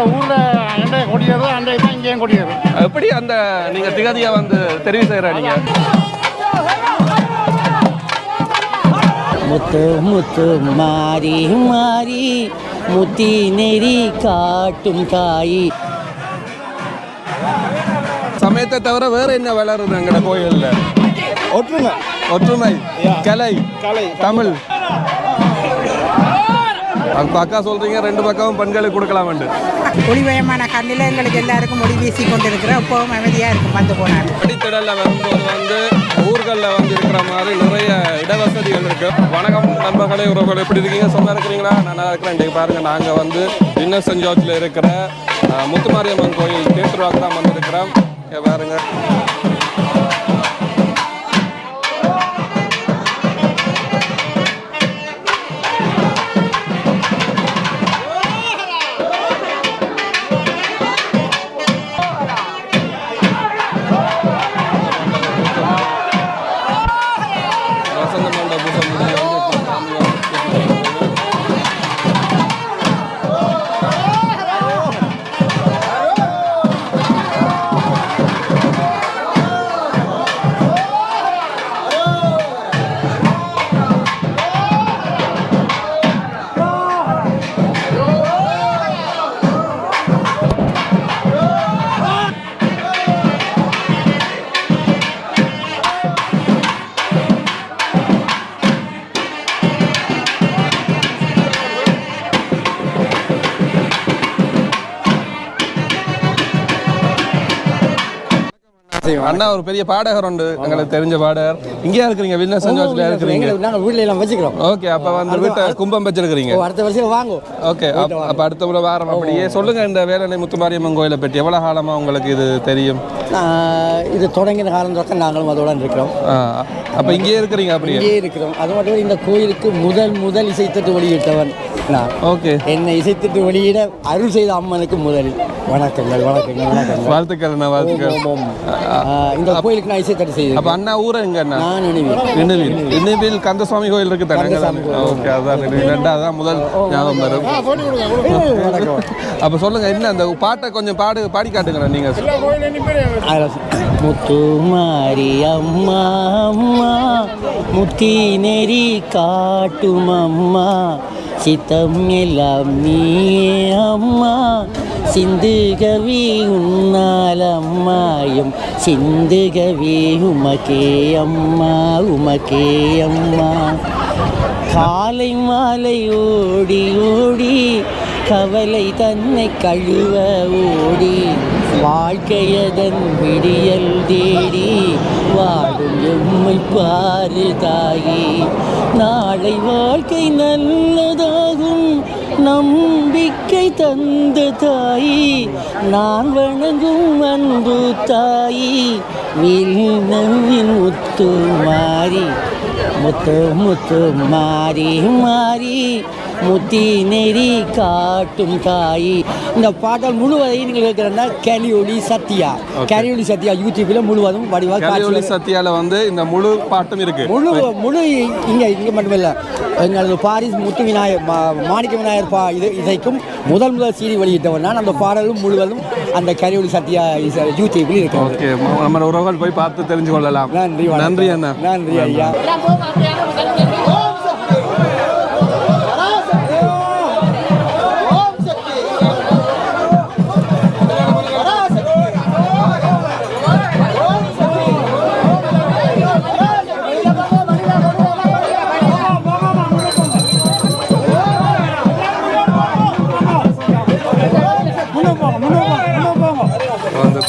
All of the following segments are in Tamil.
எங்களோட ஊரில் அண்டை கொடியது அண்டை தான் இங்கேயும் கொடியது. எப்படி அந்த நீங்கள் திகதியை வந்து தெரிவு செய்கிறீங்க? முத்து முத்து மாறி மாறி முத்தி நெறி காட்டும் தாயி. சமயத்தை தவிர வேற என்ன வளருது எங்கட கோயில்ல? ஒற்றுமை, ஒற்றுமை, கலை, கலை, தமிழ். அப்ப அக்கா சொல்றீங்க ரெண்டு பக்கமும் பெண்களுக்கு கொடுக்கலாம்ண்டு. ஒளிமயமான கண்ணில் எங்களுக்கு எல்லாருக்கும் ஒளி வீசி கொண்டிருக்கிற அப்பவும் அமைதியாக இருக்கும் வந்து போனார். அடித்தடலில் வரும்போது வந்து ஊர்களில் வந்து இருக்கிற மாதிரி நிறைய இடவசதிகள் இருக்கு. வணக்கம் நண்பர்களே, உறவுகள் எப்படி இருக்கீங்க? சொன்னா இருக்கிறீங்களா? நல்லா இருக்கிறேன். இன்றைக்கு பாருங்க, நாங்கள் வந்து இன்னசென்ட் சர்ச்சில் இருக்கிற முத்துமாரியம்மன் கோயில் தேட்டருவாக்கு தான் வந்திருக்கிறோம். பாருங்க, அண்ணா ஒரு பெரிய பாடகர் உண்டு, எங்களுக்கு தெரிஞ்ச பாடகர். இங்கேயா இருக்கிறீங்க? இன்னசென்ட் சர்ச்சில் இருக்கிறீங்க? நாங்கள் வீட்டில் எல்லாம் வச்சுக்கிறோம். ஓகே, அப்போ வந்து வீட்டை கும்பம் வச்சிருக்கிறீங்க. அடுத்த வருஷம் வாங்கும். ஓகே, அப்போ அடுத்த முறை வாரம். அப்படியே சொல்லுங்க, இந்த வேலனை முத்துமாரியம்மன் கோயிலை பற்றி எவ்வளோ காலமாக உங்களுக்கு இது தெரியும்? இது தொடங்கின காலம் தொடக்க நாங்களும் அதோட இருக்கிறோம். அப்போ இங்கேயே இருக்கிறீங்க? அப்படியே இங்கேயே இருக்கிறோம். அது மட்டும் இந்த கோயிலுக்கு முதல் இசைத்தட்டு வெளியிட்டவன் நான். ஓகே, என்னை இசைத்தட்டு வெளியிட அருள் செய்த அம்மனுக்கு முதலில் வணக்கங்கள் வணக்கங்கள் வணக்கங்கள். வாழ்த்துக்கள் அண்ணா, வாழ்த்துக்கள். இந்த கோயிலுக்கு நான் இசைத்தட்டு செய்தேன். அப்போ அண்ணா ஊர் எங்க? அண்ணா நினைவில் கந்தசுவாமி கோயில் இருக்கு தானே? ஓகே, அதான் ரெண்டாவது முதல் ஞாபகம் வரும். அப்போ சொல்லுங்க, என்ன அந்த பாட்டை கொஞ்சம் பாடி காட்டுங்களேன் நீங்க. முத்துமாரி அம்மா அம்மா முத்தி நெறி காட்டும் அம்மா சித்தம் எல்லாம் நீயே அம்மா சிந்து கவி உன்னால் அம்மாயும் சிந்து கவி உமக்கே அம்மா உமக்கே அம்மா. காலை மாலை ஓடி ஓடி கவலை தன்னை கழுவ ஓடி வாழ்க்கையதன் விடியல் தேடி வாடும் எம்மை பாரு தாயி. நாளை வாழ்க்கை நல்லதாகும் நம்பிக்கை தந்த தாயி. நான் வணங்கும் அன்பு தாயி வில்நவின் முத்து மாறி முத்து முத்து மாறி மாறி முத்தி நெறி காட்டும் தாயி. இந்த பாடல் முழுவதையும் நீங்கள் கேட்குறேன்னா கேலியொலி சத்யா, கேலியொலி சத்யா யூடியூப்பில் முழுவதும் வடிவாக கேலியொலி சத்யாவில் வந்து இந்த முழு பாட்டும் இருக்கு. முழு இங்கே மட்டும் இல்லை, எங்களது பாரிஸ் முத்து விநாயகர் மாணிக்க விநாயகர் இசைக்கும் முதல் சீடி வெளியிட்டவன் நான். அந்த பாடலும் முழுவதும் அந்த கேலியொலி சத்யா யூடியூப்பில் இருக்கு. ஓகே, நம்ம உறவுகள் போய் பார்த்து தெரிஞ்சு கொள்ளலாம். நன்றி, நன்றி அண்ணா. நன்றி ஐயா.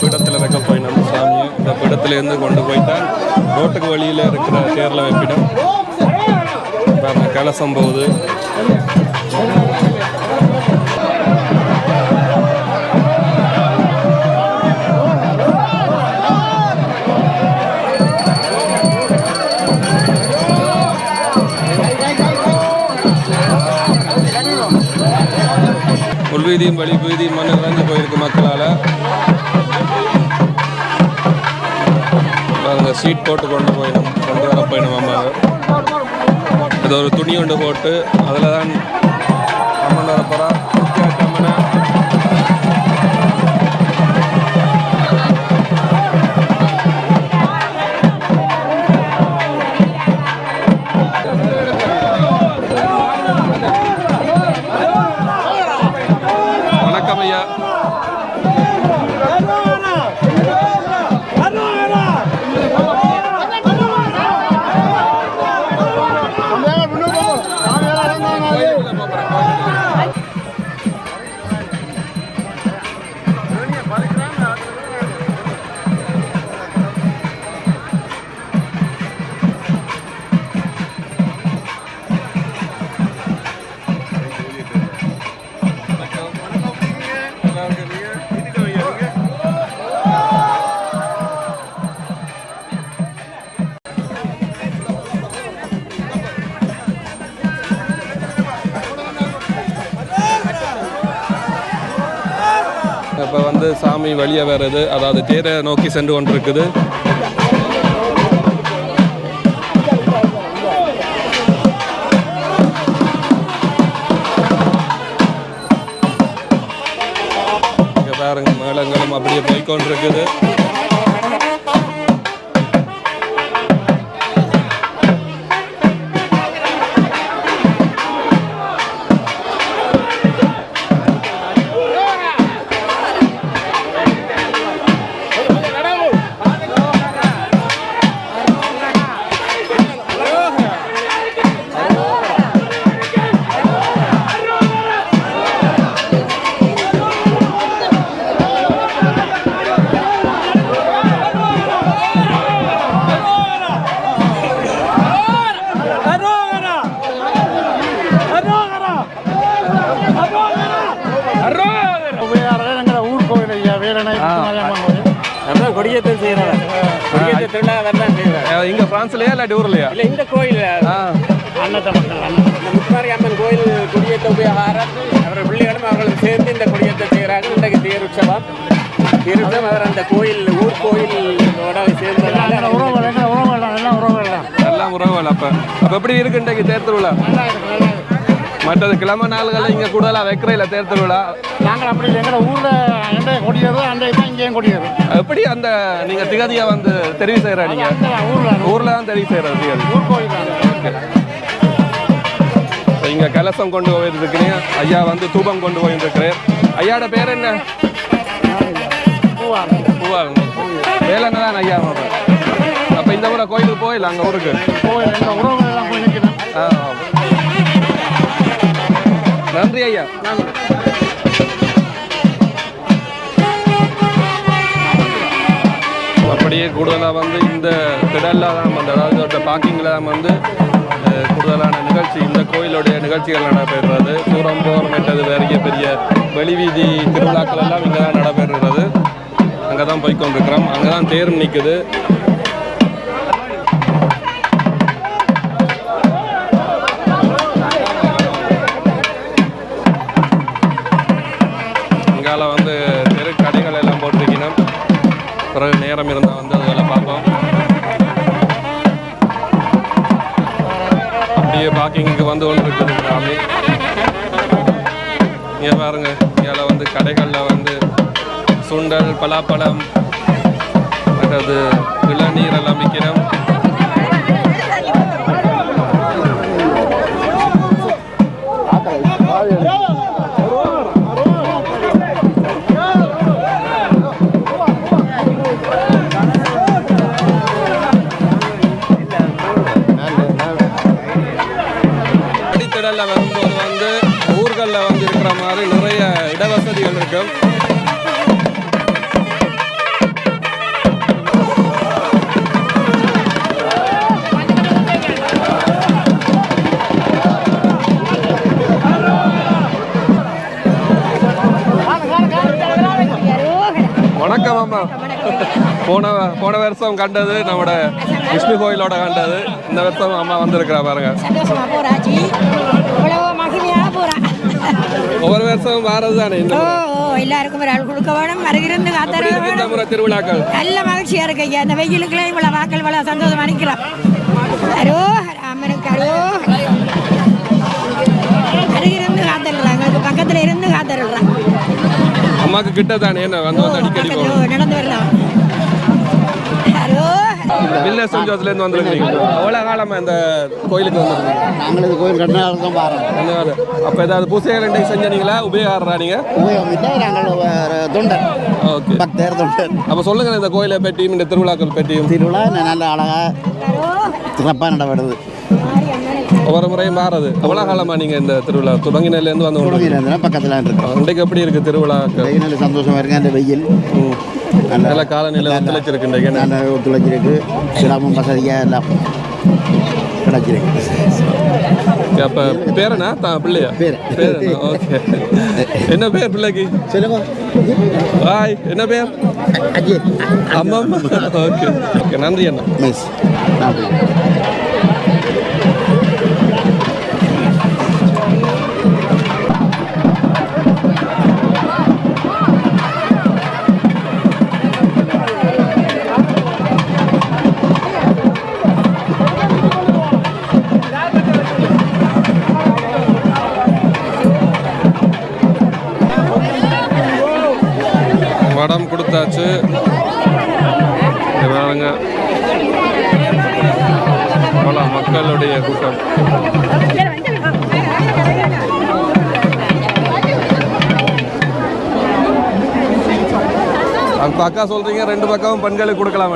பீடத்தில் வைக்க போயினோம் சாமியை. இந்த பீடத்திலேருந்து கொண்டு போயிட்டால் ரோட்டுக்கு வழியில் இருக்கிற தேரில் வைப்பிடும். பாருங்க, கலசம் போகுது. உள்வீதியும் வழி வீதியும் மண்ணு நிறைஞ்சு போயிருக்கு மக்களால். நாங்கள் சீட் போட்டு கொண்டு வர போயிடும் அம்மாவை. இது ஒரு துணி ஒன்று போட்டு அதில் தான் அம்மன் வரப்போகிறா. அம்மனை வணக்கம் ஐயா. இப்போ வந்து சாமி வெளியே வருது, அதாவது தேரை நோக்கி சென்று கொண்டிருக்குது. இங்கே பாருங்க மேளங்களும் அப்படியே போய்கொண்டிருக்குது. கொடியேற்றம் செய்யறவர் கொடியேற்ற திருவிழா வரதான் செய்வார். இங்க பிரான்ஸ்லயா இல்லாட்டி ஊர்லயா? இல்ல இந்த கோயில் அன்னத்த மக்கள் இந்த முத்தாரி அம்மன் கோயில் கொடியேற்ற உபயோகாரம் அவர்கள் பிள்ளைகளும் அவர்களும் சேர்ந்து இந்த கொடியேற்ற செய்கிறார்கள். இன்றைக்கு தேர் உற்சவம் அவர் அந்த கோயில் ஊர் கோயிலோட சேர்ந்ததால எல்லாம் உறவுகள். அப்ப எப்படி இருக்கு இன்றைக்கு தேர் திருவிழா? மற்றது கிழமை நாள்களில் இங்கே கூடுதலாக வைக்கிறையில் தேர் திருவிழா. நாங்கள் அப்படி எங்களை ஊரில் கொடியது அன்றைக்கு தான் இங்கேயும் கொடியது. எப்படி அந்த நீங்கள் திகதியை வந்து தெரிவு செய்கிற நீங்கள் ஊரில் தான் தெரிவு செய்கிற திகதி ஊர் கோயில் தான். இங்கே கலசம் கொண்டு போயிருக்கிறீங்க, ஐயா வந்து தூபம் கொண்டு போயிருக்கிறேன். ஐயாவோட பேர் என்ன? பூவால். வேலைன்னு தான் ஐயா. அப்போ இந்த ஊரை கோயிலுக்கு போயிடல, அங்கே ஊருக்கு கோயில் எங்கள் உறவுகள் எல்லாம் போய் நிற்கிறேன். நன்றி ஐயா. அப்படியே கூடுதலாக வந்து இந்த திடலில் தான் வந்து, அதாவது பார்க்கிங்கில் தான் வந்து கூடுதலான நிகழ்ச்சி, இந்த கோயிலுடைய நிகழ்ச்சிகள் நடைபெறுறது. தூரம் போர் மற்றது பெரிய பெரிய வெளிவீதி திருவிழாக்கள் எல்லாம் இங்கே தான் நடைபெறுகிறது. அங்கே தான் போய்கொண்டிருக்கிறோம். அங்கே தான் தேர் நிற்குது. இங்கால வந்து தெரு கடைகள் எல்லாம் போட்டிருக்கணும். பிறகு நேரம் இருந்தால் வந்து அதெல்லாம் பார்ப்போம். அப்படியே பார்க்கிங்க்கு வந்து கொண்டு இருக்குது சாமி. இங்கே பாருங்க, இங்கே வந்து கடைகளில் வந்து சுண்டல், பலாப்பழம், மற்றது இளநீர் எல்லாம் விற்கிறோம். அடித்தடலில் வரும்போது வந்து ஊர்களில் வந்து இருக்கிற மாதிரி நிறைய இடவசதிகள் இருக்கும். வணக்கம் அம்மா. போன வருஷம் கண்டது நம்மளோட விஷ்ணு கோயிலோட கண்டது. இந்த வருஷம் அம்மா வந்திருக்கிறா பாருங்க. ஒவ்வொரு வருஷம் வாரது தானே இந்த எல்லாருக்கும் ஒரு ஆள் கொடுக்க வேணும். மறுகிருந்து இந்த முறை திருவிழாக்கள் நல்ல மகிழ்ச்சியா இருக்கு ஐயா. இந்த வெயிலுக்குள்ள இவ்வளவு வாக்கள் இவ்வளவு சந்தோஷமா நிற்கிறோம். அரோ அம்மனுக்கு அரோ அருகிருந்து காத்தருறாங்க, பக்கத்துல இருந்து காத்தருறாங்க. அம்மாக்கு கிட்ட தானே என்ன வந்து அடிக்கடி நடந்து வரலாம். அரோ வில்லேஜ் சென்ட் ஜார்ஜ்லேருந்து வந்திருக்கீங்க. எவ்வளோ காலமாக இந்த கோயிலுக்கு வந்துருக்கீங்க? நாங்கள் இது கோயில் கட்டினால தான் பாருங்க. அப்போ ஏதாவது பூசைகள் இன்றைக்கு செஞ்சீங்களா? உபயோகரா நீங்கள்? உபயோகம் இல்லை, நாங்கள் தொண்டர். ஓகே, பக்தர் தொண்டர். அப்போ சொல்லுங்கள் இந்த கோயிலை பற்றியும் இந்த திருவிழாக்கள் பற்றியும். திருவிழா நல்ல அழகாக சிறப்பாக நடப்படுது. ஒவ்வொரு முறையும் மாறுது. எவ்வளோ காலமாக நீங்கள் இந்த திருவிழா தொடங்கினிலேருந்து வந்து பக்கத்தில் இருக்கோம். இன்றைக்கு எப்படி இருக்குது திருவிழாக்கள்? நல்ல சந்தோஷமாக இருக்கு. அந்த வெயில் நல்ல காலநிலை ஒத்துழைச்சிருக்கு. இன்றைக்கு நல்ல ஒத்துழைச்சிருக்கு. கிராமம் வசதியாக எல்லாம் கிடைச்சிருக்கு. அப்போ பேரனா பிள்ளையா? பேர். ஓகே, என்ன பேர் பிள்ளைக்கு? சொல்லுங்க. ஹாய், என்ன பேர்? அஜய். அம்மா. ஓகே ஓகே, நன்றி அண்ணா. மிஸ் நன்றி. வடம் கொடுத்தாச்சு. பாருங்க அவ்வளோ மக்களுடைய கூட்டம். அந்த அக்கா சொல்றீங்க 2 பக்கமும் பெண்களுக்கு கொடுக்கலாம்.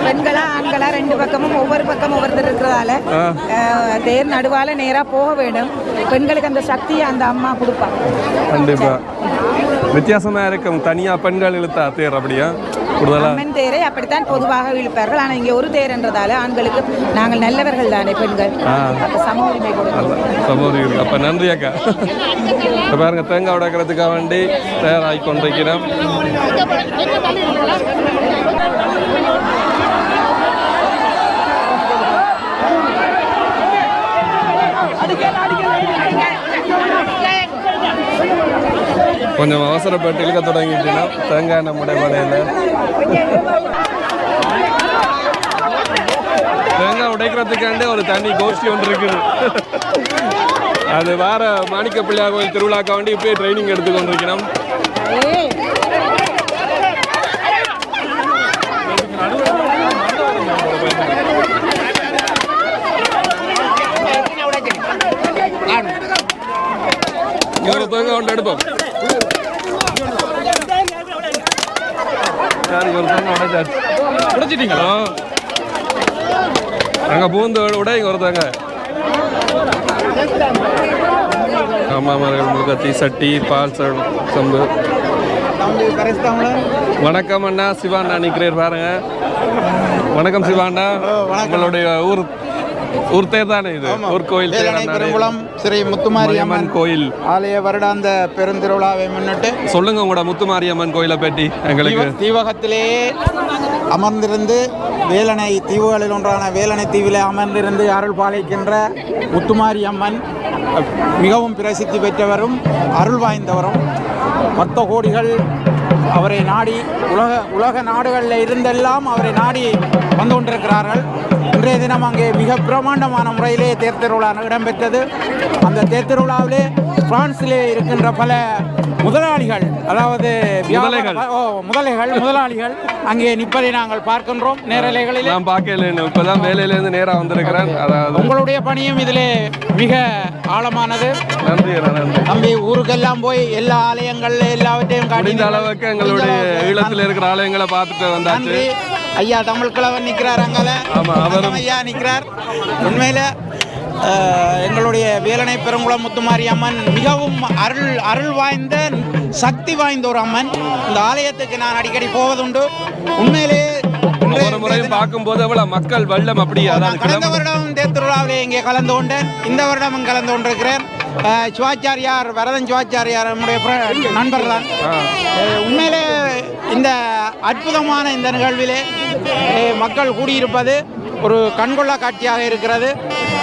பெண்களா ஆண்களா 2 பக்கமும் ஒவ்வொரு பக்கம் ஒவ்வொருத்தர் இருக்கிறதால தேர் நடுவால நேரா போக வேண்டும். பெண்களுக்கு அந்த சக்தியை அந்த அம்மா கொடுப்பாங்க. கண்டிப்பா வித்தியாசமா இருக்கும். தனியா பெண்கள் இழுத்தா தேர் அப்படியா? அம்மன் தேரை அப்படித்தான் பொதுவாக இழுப்பார்கள். ஆனால் இங்கே ஒரு தேர் என்றதால ஆண்களுக்கு நாங்கள் நல்லவர்கள் தானே பெண்கள், சம உரிமை கொடுக்கிறோம். சம உரிமை. அப்ப நன்றி அக்கா. பாருங்க தேங்காய் உடைக்கிறதுக்காக வேண்டி தயாராகி கொண்டிருக்கிறோம். கொஞ்சம் அவசரப்பட்டு இழுக்க தொடங்கிட்டுனா தேங்காய் நம்முடைய மலையில் தேங்காய் உடைக்கிறதுக்காண்டே ஒரு தனி கோஷ்டி ஒன்று இருக்குது. அது வேற மாணிக்க பிள்ளையார் கோயில் திருவிழாக்க வேண்டி இப்பயே ட்ரைனிங் எடுத்து கொண்டிருக்கிறோம். ஒரு தேங்காய் ஒன்று எடுப்போம். ஒரு தேங்காய் உடைச்சாச்சு. உடைச்சிட்டீங்களா? அங்கே பூந்து உடைங்க ஒரு தேங்காய். அம்மாமார்கள் முழுக்க தீசட்டி பால் சம்பு. வணக்கம் அண்ணா. சிவாண்ணா நிற்கிறேன் பாருங்க. வணக்கம் சிவாண்ணா. உங்களுடைய ஊர் தேர் தானே இது? ஊர் கோயில் பெருங்குளம் ஸ்ரீ முத்துமாரியம்மன் கோயில் ஆலய வருடாந்த பெருந்திருவிழாவை முன்னிட்டு சொல்லுங்க உங்களோட முத்துமாரியம்மன் கோயிலை பற்றி எங்களுக்கு. தீவகத்திலேயே அமர்ந்திருந்து வேலனை தீவுகளில் ஒன்றான வேலனை தீவிலே அமர்ந்திருந்து அருள் பாலிக்கின்ற முத்துமாரியம்மன் மிகவும் பிரசித்தி பெற்றவரும் அருள் வாய்ந்தவரும். பக்த கோடிகள் அவரை நாடி உலக நாடுகளில் இருந்தெல்லாம் அவரை நாடி வந்து கொண்டிருக்கிறார்கள். இன்றைய தினம் அங்கே மிக பிரமாண்டமான முறையிலே தேர் திருவிழா இடம்பெற்றது. அந்த தேர் திருவிழாவிலே பிரான்சிலே இருக்கின்ற பல முதலாளிகள், அதாவது முதலாளிகள் அங்கே நிற்பதை நாங்கள் பார்க்கின்றோம். நேரலைகளில் நான் பார்க்கல, இப்பதான் வேலையிலேருந்து நேராக வந்திருக்கிறேன். அதாவது உங்களுடைய பணியும் இதிலே மிக ஆழமானது. நன்றி நம்பி ஊருக்கெல்லாம் போய் எல்லா ஆலயங்கள்ல எல்லாவற்றையும் முடிந்த அளவுக்கு எங்களுடைய ஈழத்தில் இருக்கிற ஆலயங்களை பார்த்துட்டு வந்தாச்சு. ஐயா தமிழ் கிழவன் நிற்கிறார் அங்கல. ஆமா, அவரும் ஐயா நிற்கிறார். உண்மையில எங்களுடைய வேலனை பெருங்குளம் முத்துமாரி அம்மன் மிகவும் அருள் வாய்ந்த சக்தி வாய்ந்த ஒரு அம்மன். இந்த ஆலயத்துக்கு நான் அடிக்கடி போவதுண்டு. உண்மையிலே ஒவ்வொரு முறையும் பார்க்கும்போது எவ்வளவு மக்கள் வெள்ளம். அப்படி கடந்த வருடம் தேர் திருவிழாவிலே இங்கே கலந்து கொண்டேன். இந்த வருடம் கலந்து கொண்டிருக்கிறேன். சிவாச்சாரியார் வரதன் சிவாச்சாரியார் நம்முடைய நண்பர் தான். உண்மையிலே இந்த அற்புதமான இந்த நிகழ்விலே மக்கள் கூடியிருப்பது ஒரு கண்கொள்ளா காட்சியாக இருக்கிறது.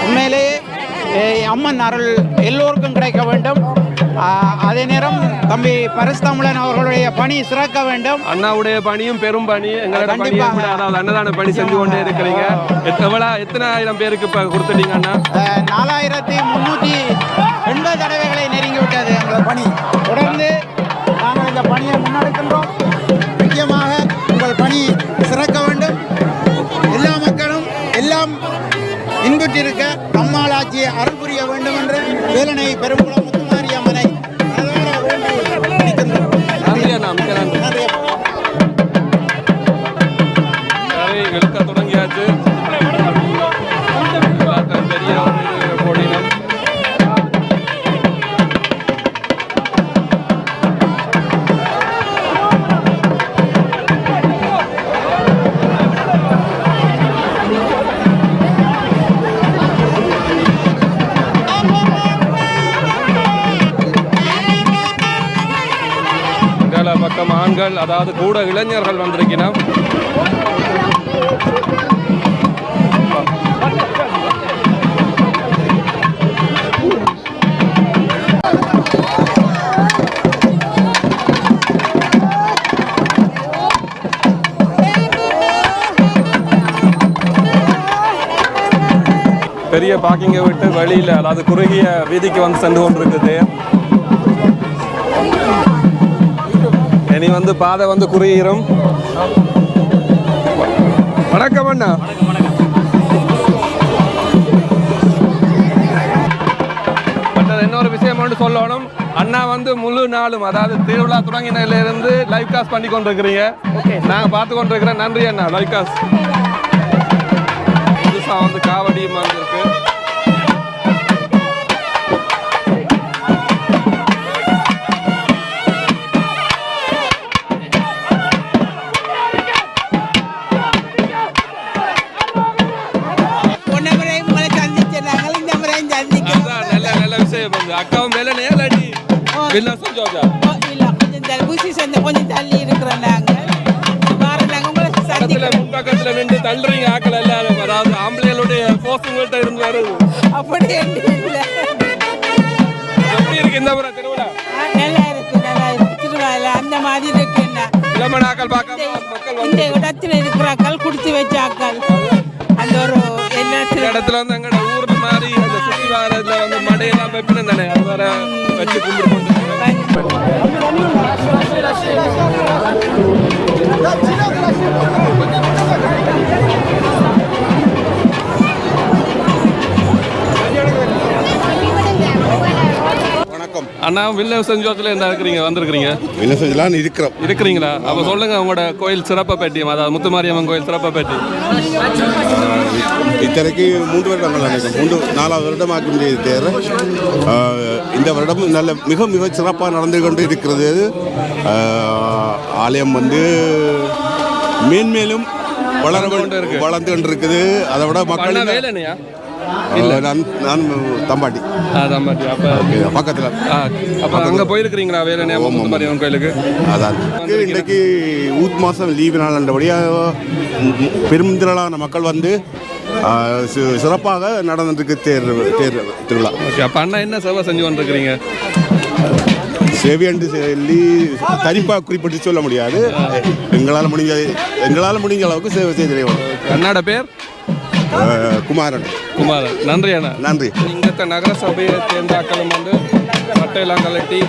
உண்மையிலேயே அம்மன் அருள் எல்லோருக்கும் கிடைக்க வேண்டும். அதே நேரம் தம்பி பரிசுத்தமிழன் அவர்களுடைய பணி சிறக்க வேண்டும். அண்ணாவுடைய பணியும் பெரும் பணி. எங்களோட பணியை கூட அதாவது அன்னதான பணி செஞ்சு கொண்டே இருக்கிறீங்க. எத்தனை ஆயிரம் பேருக்கு இப்போ கொடுத்துட்டீங்க அண்ணா? 4380 தடவைகளை நெருங்கிவிட்டது எங்களோட பணி. தொடர்ந்து நாங்கள் இந்த பணியை முன்னெடுக்கின்றோம். வேலனை பெருங்குளம் முத்துமாரி அம்மனை நன்றி அண்ணா, மிக்க நன்றி. சரி, இழுக்க தொடங்கியாச்சு. பெரிய ஒரு கோடினம். பக்கம் ஆண்கள், அதாவது கூட இளைஞர்கள் வந்திருக்கிறோம். பெரிய பார்க்கிங்கை விட்டு வெளியில், அதாவது குறுகிய வீதிக்கு வந்து சென்று கொண்டிருக்குது. இனி வந்து பாதை வந்து குறுகிரும். வணக்கம் அண்ணா. இன்னொரு விஷயம் மட்டும் சொல்லணும், அண்ணா வந்து முழு நாளும், அதாவது திருவிழா தொடங்கினிலிருந்து லைவ் காஸ்ட் பண்ணி கொண்டிருக்கிறீங்க. நாங்கள் பார்த்து கொண்டிருக்கிறேன். நன்றி அண்ணா. லைவ் காஸ்ட் புதுசாக வந்து காவடியும் வந்துருக்கு. அக்காவும் வேலையா இல்லாட்டி என்ன செஞ்சோஜா? இல்ல, கொஞ்சம் தள்ளி இருக்கிறோம். முன்பக்கத்துல நின்று தள்ளுறீங்க ஆக்கள் எல்லாரும், அதாவது ஆம்பளைகளுடைய போஸ்ட் உங்கள்கிட்ட இருந்து வருது. அப்படி இல்லை. எப்படி இருக்கு இந்த முறை திருவிழா? நல்லா இருக்கு, நல்லா இருக்கு. திருவிழா அந்த மாதிரி இருக்கு. இளம ஆக்கள் பார்க்காம மக்கள் வந்து இந்த இடத்துல இருக்கிறாக்கள் குடிச்சு வச்சாக்கள் அந்த ஒரு எல்லா இடத்துல வந்து எங்கட ஊர்ல மாதிரி அந்த சுற்றி வாரதுல வந்து மடையெல்லாம் வைப்பினம் தானே, அது வேற வச்சு கும்பிட்டு கொண்டு அண்ணா. வில்ல செஞ்சோத்துல என்ன இருக்கிறீங்க, வந்திருக்கிறீங்க? வில்ல செஞ்சலாம் இருக்கிறீங்களா? அப்ப சொல்லுங்க உங்களோட கோயில் சிறப்பை பற்றி, அதாவது முத்துமாரியம்மன் கோயில் சிறப்பை பற்றி. இத்தனைக்கு 3 வருடங்கள் நினைக்கிறேன், 4வது வருடம் ஆக்க முடியாது தேர். இந்த வருடம் நல்ல மிக சிறப்பாக நடந்து கொண்டு இருக்கிறது. ஆலயம் வந்து மேன்மேலும் வளர்ந்து கொண்டு இருக்குது. அதை விட மக்கள் வேலையா? நான் தம்பாட்டி பக்கத்தில். அப்போ அங்கே போயிருக்கிறீங்களா வேலை முத்துமாரியம்மன் கோயிலுக்கு? அதான் இன்றைக்கு ஊத் மாதம் லீவு நாள்ன்றபடியாக பெருந்திரளான மக்கள் வந்து சிறப்பாக நடந்துருக்கு தேர் திருவிழா. அப்போ அண்ணா என்ன சேவை செஞ்சு கொண்டிருக்கிறீங்க? சேவையன்று சொல்லி தனிப்பாக குறிப்பிட்டு சொல்ல முடியாது. எங்களால் முடிஞ்ச அளவுக்கு சேவை செய்து. அண்ணாட பேர் குமாரன். நன்றி அண்ணா. நன்றி. இங்கத்த நகர சபையை சேர்ந்தாக்களும் வந்து மட்டையெல்லாம் கலட்டி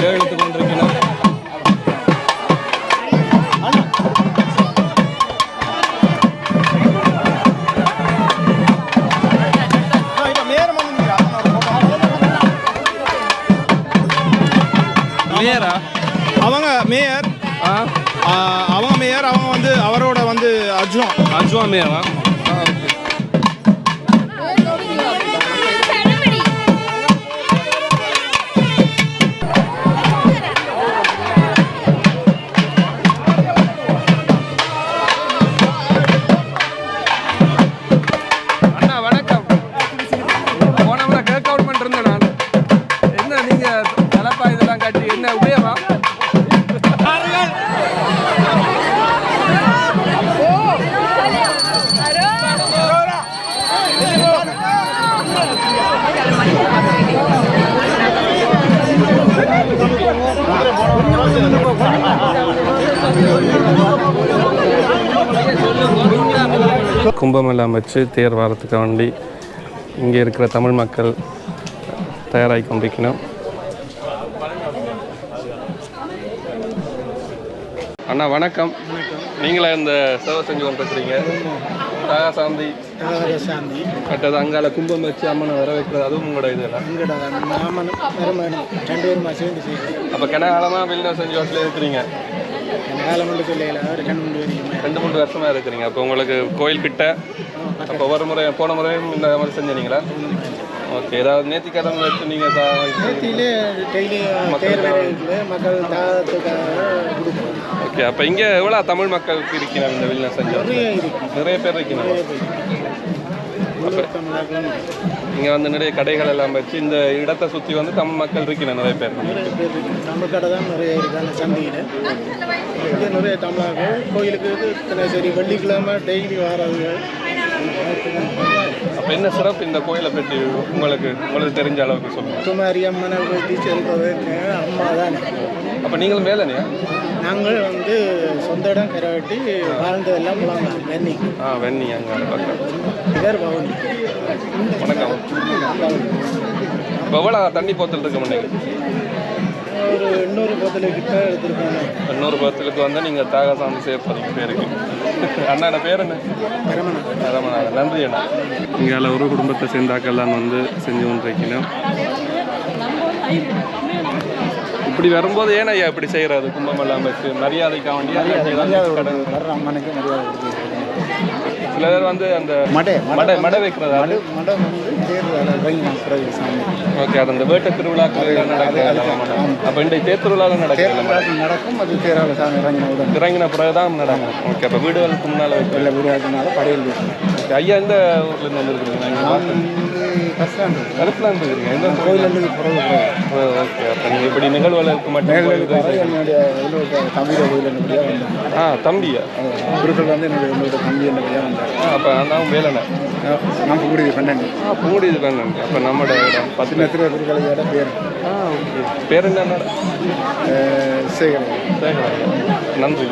எழுத்து கொண்டிருக்கணும். மேயரா? அவங்க மேயர். அவங்க மேயர். அவங்க வந்து அவரோட வந்து அஜ்வா மேயரா? கும்பமெல்லாம் வச்சு தேர் வாரத்துக்கு வேண்டி இங்கே இருக்கிற தமிழ் மக்கள் தயாராகி கொண்டிருக்கணும். அண்ணா வணக்கம். நீங்களா இந்த சேவை செஞ்சு கொண்டிருக்கிறீங்க? தாகாசாந்தி மற்றது அங்கால கும்பம் வச்சு அம்மனை வர வைக்கிறது அதுவும் உங்களோட இதெல்லாம் அப்போ கிணகாலமாக வெளியில் செஞ்சு வாசலில் இருக்கிறீங்க? 2-3 வருஷமா இருக்கிறீங்க. அப்போ உங்களுக்கு கோயில் கிட்ட அப்போ ஒரு முறை போன முறையும் இந்த மாதிரி செஞ்சீங்களா? ஓகே. ஏதாவது நேர்த்திக்கடன் வச்சு நீங்கள் ஓகே. அப்போ இங்கே எவ்வளோ தமிழ் மக்களுக்கு இருக்கிறாங்க இந்த வெளியில் செஞ்சோம்? நிறைய பேர் இருக்கிறாங்க. அப்போ இங்கே வந்து நிறைய கடைகள் எல்லாம் வச்சு இந்த இடத்தை சுற்றி வந்து தமிழ் மக்கள் இருக்கிறாங்க நிறைய பேர். தமிழ் கடை தான் நிறைய இருக்காங்க சந்தையில். இங்கே நிறைய தமிழர்கள் கோயிலுக்கு சரி வெள்ளிக்கிழமை டெய்லி வராதுங்க. அப்போ என்ன சிறப்பு இந்த கோயிலை பற்றி உங்களுக்கு தெரிஞ்ச அளவுக்கு சொல்லுங்கள். குமாரி அம்மனை பற்றி சொல்கிறது அம்மா தானே. அப்போ நீங்களும் வேலையா? நாங்கள் வந்து சொந்த இடம் கரையாட்டி வாழ்ந்ததெல்லாம் போகலாங்க. வெண்ணி வெண்ணி அங்கே பக்கம் பேர் பவனி. வணக்கம். இப்போ எவ்வளோ தண்ணி போத்தல் இருக்க மாட்டேங்க? ஒரு 800 போத்தலுக்கிட்ட எடுத்துருக்காங்க. 800 போத்தலுக்கு வந்தால் நீங்கள் தாகாசாந்தி சேர்ப்பீங்க பேருக்கு. அண்ணா பேர் என்ன? ரமணா. நன்றி அண்ணா. இங்கே ஒரு குடும்பத்தை சேர்ந்தாக்கெல்லாம் வந்து செஞ்சு கொண்டிருக்கணும். இப்படி வரும்போது ஏன் ஐயா இப்படி செய்கிறது? கும்பமெல்லாம் வச்சு மரியாதைக்காக வேண்டிய சில பேர் வந்து அந்த மடை வைக்கிறதா? ஓகே. அது அந்த வேட்டை திருவிழாக்கள் நடக்கும். அப்போ இன்றைக்கு தேர் திருவிழாவில் நடக்கும். அது இறங்கின பிறகுதான் நடக்கும். ஓகே. அப்போ வீடுகளுக்கு முன்னால் வைக்கல, வீடுகளுக்கு முன்னால் படையல். ஓகே. ஐயா எந்த ஊர்லேருந்து வந்துருக்குறீங்க? கருத்துலாம் இருக்கிறீங்க. எந்த கோயிலேருந்து? ஓகே. அப்போ நீங்கள் இப்படி நிகழ்வுகளுக்கு மட்டும் என்னுடைய தம்பியோட கோயில். தம்பியா? குருக்கள் வந்து என்னோட தம்பி என்னுடைய வந்தார். அப்போ நான் வேலைண்ணா நம்ம பூங்குடி பண்ணேன். பூங்குடி பண்ணேன். அப்போ நம்மளோட இடம் 10 திருக்குறளோட பேர். ஓகே. பேர் என்ன? சேகரன். நன்றி.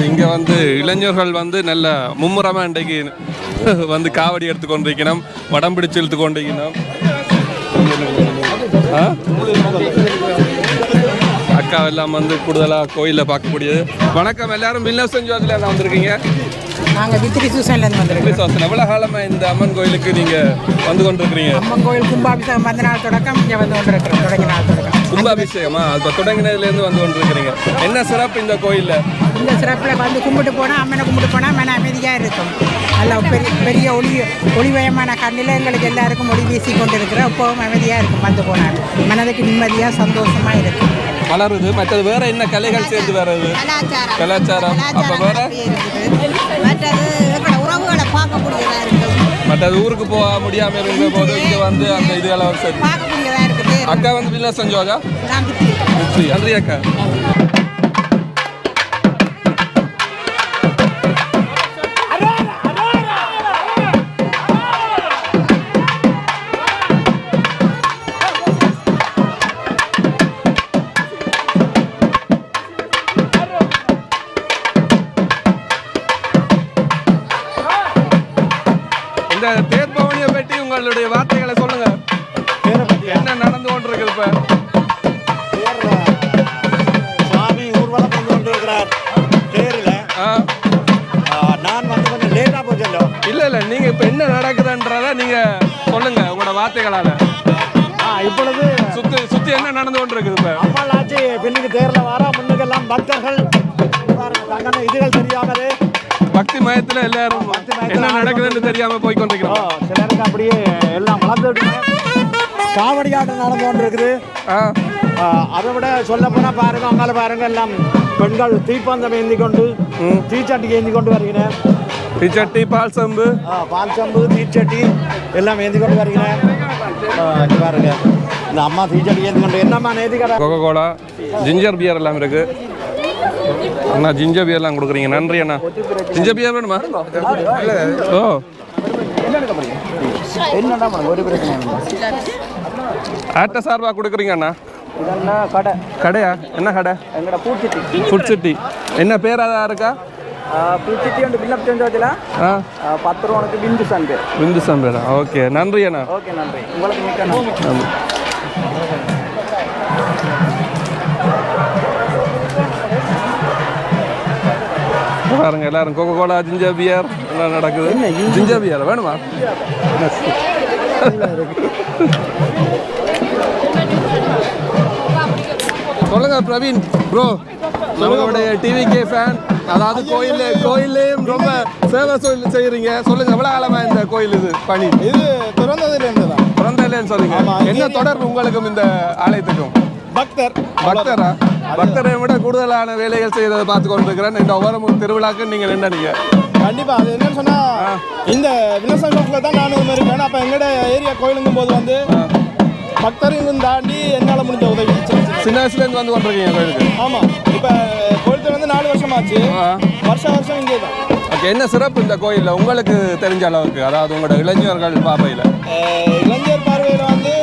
இங்கே வந்து இளைஞர்கள் வந்து நல்ல மும்முரமாக இன்றைக்கு வந்து காவடி எடுத்து கொண்டிருக்கணும், வடம் பிடிச்சு இழுத்து கொண்டிருக்கணும். அக்கா எல்லாம் வந்து கூடுதலாக கோயிலில் பார்க்கக்கூடியது. வணக்கம். எல்லாரும் வில்லேஜ் செஞ்சு எல்லாம் வந்திருக்கீங்க? நாங்கள் வித்திரி சூசன்லேருந்து வந்துருக்கோம். எவ்வளோ காலமாக இந்த அம்மன் கோயிலுக்கு நீங்கள் வந்து கொண்டிருக்கிறீங்க? அம்மன் கோயில் கும்பாபிஷேகம் 10 நாள் தொடக்கம் இங்கே வந்து கொண்டிருக்கிறோம். தொடங்கின நாள் தொடக்கம் கும்பாபிஷேகமா? இப்போ தொடங்கினதுலேருந்து வந்து கொண்டிருக்கிறீங்க. என்ன சிறப்பு இந்த கோயிலில்? இந்த சிறப்பில் வந்து கும்பிட்டு போனால் அம்மனை கும்பிட்டு போனால் மன அமைதியாக இருக்கும். நல்லா பெரிய ஒளிவயமான கண்ணில் எங்களுக்கு எல்லாருக்கும் ஒளி வீசி கொண்டு இருக்கிற எப்பவும் அமைதியாக இருக்கும். வந்து போனால் மனதுக்கு நிம்மதியாக சந்தோஷமாக இருக்கும். வளருது. மற்றது வேற என்ன கலைகள் சேர்ந்து வர்றது? கலாச்சாரம். அப்போ வேற மற்றது உறவுகளை பார்க்கக்கூடியதாக இருக்கும். மற்றது ஊருக்கு போக முடியாமல் இருந்த போது இங்கே வந்து அந்த இதுகளை சரி பார்க்கக்கூடியதாக இருக்குது. அக்கா வந்து பில்ல செஞ்சோக்கா? நன்றி அக்கா. இந்த தேர் பவனியை பற்றி உங்களுடைய வார்த்தைகளை சொல்லுங்க. என்ன நடந்து கொண்டிருக்குது? இப்ப சாமி ஊர்வலம் கொண்டு கொண்டிருக்கிறார் தேரில். நான் வந்து கொஞ்சம் லேட்டாக போச்சല്ലോ. இல்லை நீங்க இப்ப என்ன நடக்குதுன்றத நீங்க சொல்லுங்க உங்களோட வார்த்தைகளால. இப்பொழுது சுத்தி என்ன நடந்து கொண்டிருக்குது? இப்ப அம்மாள் ஆட்சி பெண்ணுக்கு தேரில் வர முன்னுக்கெல்லாம் பக்தர்கள் தங்கன இதுகள் தெரியாமலே பக்தி மயத்துல எல்லாரும் என்ன நடக்குதுன்னு தெரியாம போய் கொண்டிருக்கிறோம். சிலருக்கு அப்படியே எல்லாம் வளர்ந்துட்டு காவடியாட்டம் நடந்து கொண்டு இருக்குது. அதை விட சொல்ல போனால் பாருங்க, அவங்களால பாருங்க எல்லாம் பெண்கள் தீப்பந்தம் ஏந்தி கொண்டு தீச்சட்டி ஏந்தி கொண்டு வருகிறேன். தீச்சட்டி, பால் சம்பு, தீச்சட்டி எல்லாம் ஏந்தி கொண்டு வருகிறேன். பாருங்க இந்த அம்மா தீச்சட்டி ஏந்தி கொண்டு என்னம்மா நேதிக்கடை கோகோ கோலா, ஜிஞ்சர் பியர் எல்லாம் இருக்கு. அண்ணா ஜிஞ்சர் பியர்லாம் கொடுக்குறீங்க. நன்றி அண்ணா. ஜிஞ்சர் பியர் வேணுமா? ஓ ஒரு பிரச்சனை ஆட்ட சார்பாக கொடுக்குறீங்க அண்ணா. கடை கடையா? என்ன கடை? எங்கட ஃபுட் சிட்டி. என்ன பேர் அதாக இருக்கா? ஃபுட் சிட்டி வந்து பில்லப் செஞ்சோதில் 10 ரூபாய்க்கு பிந்து சன் பேர். பிந்து சன் பேரா? ஓகே நன்றி அண்ணா. ஓகே நன்றி. உங்களுக்கு மிக்க நன்றி. பாருங்க எல்லாரும் கோகோ கோலா ஜிஞ்சர் பியர் எல்லாம் நடக்குது. ஜிஞ்சர் பியர் வேணுமா? சொல்லுங்க பிரவீன் ப்ரோ, நம்மளுடைய டிவிகே ஃபேன், அதாவது கோயில்லையும் ரொம்ப சேவை செய்யறீங்க. சொல்லுங்க, எவ்வளவு காலமா இந்த கோயில் இது பணி? இது பிறந்ததுலேன்னு சொல்லுங்க. என்ன தொடர்பு உங்களுக்கும் இந்த ஆலயத்துக்கும்? பக்தரா? பக்தரை விட கூடுதலான வேலைகள் செய்யறதை பார்த்து கொண்டிருக்கிறேன். இந்த ஒவ்வொரு திருவிழாக்கு நீங்க நினைங்க. கண்டிப்பா அது என்னன்னு சொன்னா, இந்த வினசங்கத்துல தான் நானும் இருக்கேன். அப்ப எங்கட ஏரியா கோயிலுங்கும் போது வந்து பக்தரையும் தாண்டி என்னால் முடிஞ்ச உதவி சின்ன வயசுலேருந்து வந்து கொண்டிருக்கீங்க கோயிலுக்கு? ஆமாம். இப்போ கோயிலுக்கு வந்து 4 வருஷம் ஆச்சு. வருஷம் இங்கே தான். ஓகே, என்ன சிறப்பு இந்த கோயிலில் உங்களுக்கு தெரிஞ்ச அளவுக்கு, அதாவது உங்களோட இளைஞர்கள் பார்வையில்? இளைஞர் பார்வையில் வந்து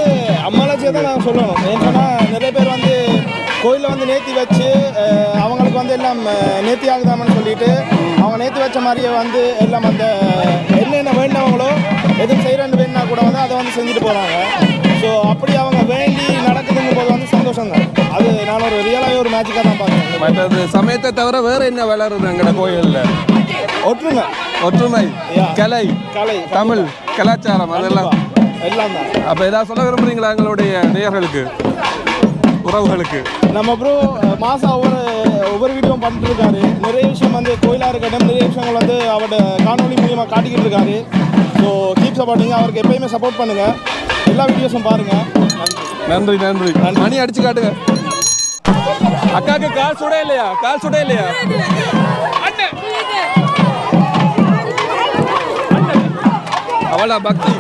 அம்மாலாச்சியை தான் நான் சொல்லணும். ஏன்னு சொன்னால் நிறைய பேர் வந்து கோயிலில் வந்து நேர்த்தி வச்சு அவங்களுக்கு வந்து எல்லாம் நேர்த்தி ஆகுதாமன்னு சொல்லிட்டு அவங்க நேர்த்தி வச்ச மாதிரியே வந்து எல்லாம் அந்த என்னென்ன வேண்டினவங்களோ எதுவும் செய்கிறேன்னு வேணுன்னா கூட வந்து அதை வந்து செஞ்சுட்டு போகிறாங்க. ஸோ அப்படி அவங்க வேண்டி நடக்குதுங்கும் போது வந்து சந்தோஷம் தான். அது நான் ஒரு ரியலாகவே ஒரு மேஜிக்காக தான் பார்க்குறேன். மற்றது சமயத்தை தவிர வேறு என்ன வளருது எங்களோட கோயிலில்? ஒற்றுமை, கலை, தமிழ் கலாச்சாரம், அதெல்லாம் எல்லாம் தான். அப்போ ஏதாவது சொல்ல விரும்புறீங்களா எங்களுடைய நேயர்களுக்கு, உறவுகளுக்கு? நம்ம ப்ரோ மாதம் ஒவ்வொரு வீடியோவும் பண்ணிட்டு இருக்காரு. நிறைய விஷயம் வந்து கோயிலாக இருக்கட்டும், நிறைய விஷயங்கள் வந்து அவரோட காணொலி மூலியமாக காட்டிக்கிட்டு இருக்காரு. ஸோ கீப் சப்போர்ட்டிங்க, அவருக்கு எப்பயுமே சப்போர்ட் பண்ணுங்கள். எல்லா வீடியோஸும் பாருங்கள். நன்றி. மணி அடிச்சு காட்டுங்க. அக்காக்கு கால் சுட இல்லையா? அவளா பக்தி.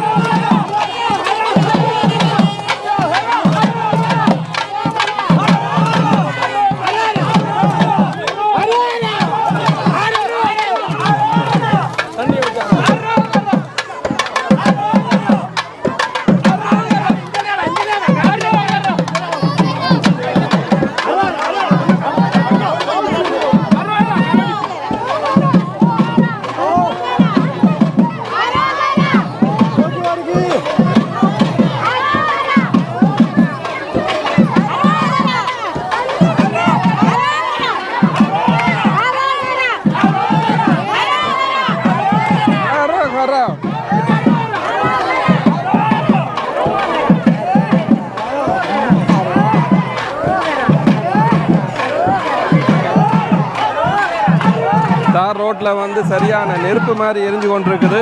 ரோட்ல வந்து சரியான நெருப்பு மாதிரி எரிஞ்சு கொண்டிருக்குது.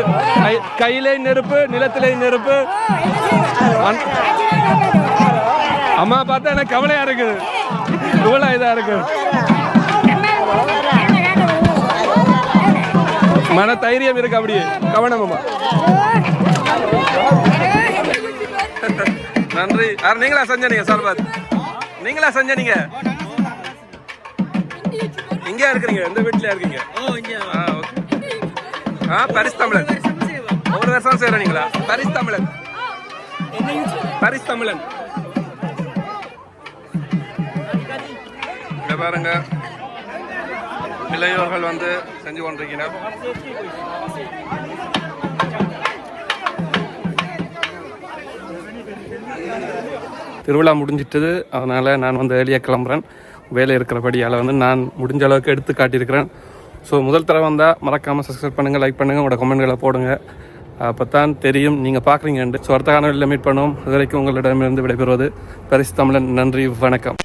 கையிலே நெருப்பு, நிலத்திலே நெருப்பு. அம்மா பார்த்தா எனக்கு கவலையா இருக்குது. இவ்வளோ இதா இருக்கு. மன தைரியம் இருக்கு, அப்படியே கவனம் அம்மா. நன்றி. நீங்களா செஞ்சீங்க சர்பத்? நீங்களா செஞ்சீங்க? இங்கே இருக்கிறீங்க? எந்த வீட்டில் இருக்கீங்க? பரிஸ் தமிழன். ஒரு வருஷம் செய்றீங்களா? பரிஸ் தமிழன். இங்க பாருங்க, இளையோர்கள் வந்து செஞ்சு கொண்டிருக்கிறார். திருவிழா முடிஞ்சிட்டது, அதனால் நான் வந்து வெளியே கிளம்புறேன். வேலை இருக்கிறபடியால் வந்து நான் முடிஞ்ச அளவுக்கு எடுத்து காட்டியிருக்கிறேன். ஸோ முதல் தடவை வந்தால் மறக்காமல் சப்ஸ்கிரைப் பண்ணுங்கள், லைக் பண்ணுங்கள், உங்களோட கமெண்ட்களை போடுங்க. அப்போ தான் தெரியும் நீங்கள் பார்க்குறீங்கன்ட்டு. ஸோ அடுத்த காணொலியில் மீட் பண்ணுவோம். இது வரைக்கும் உங்களிடமிருந்து விடைபெறுவது பரிசு தமிழன். நன்றி, வணக்கம்.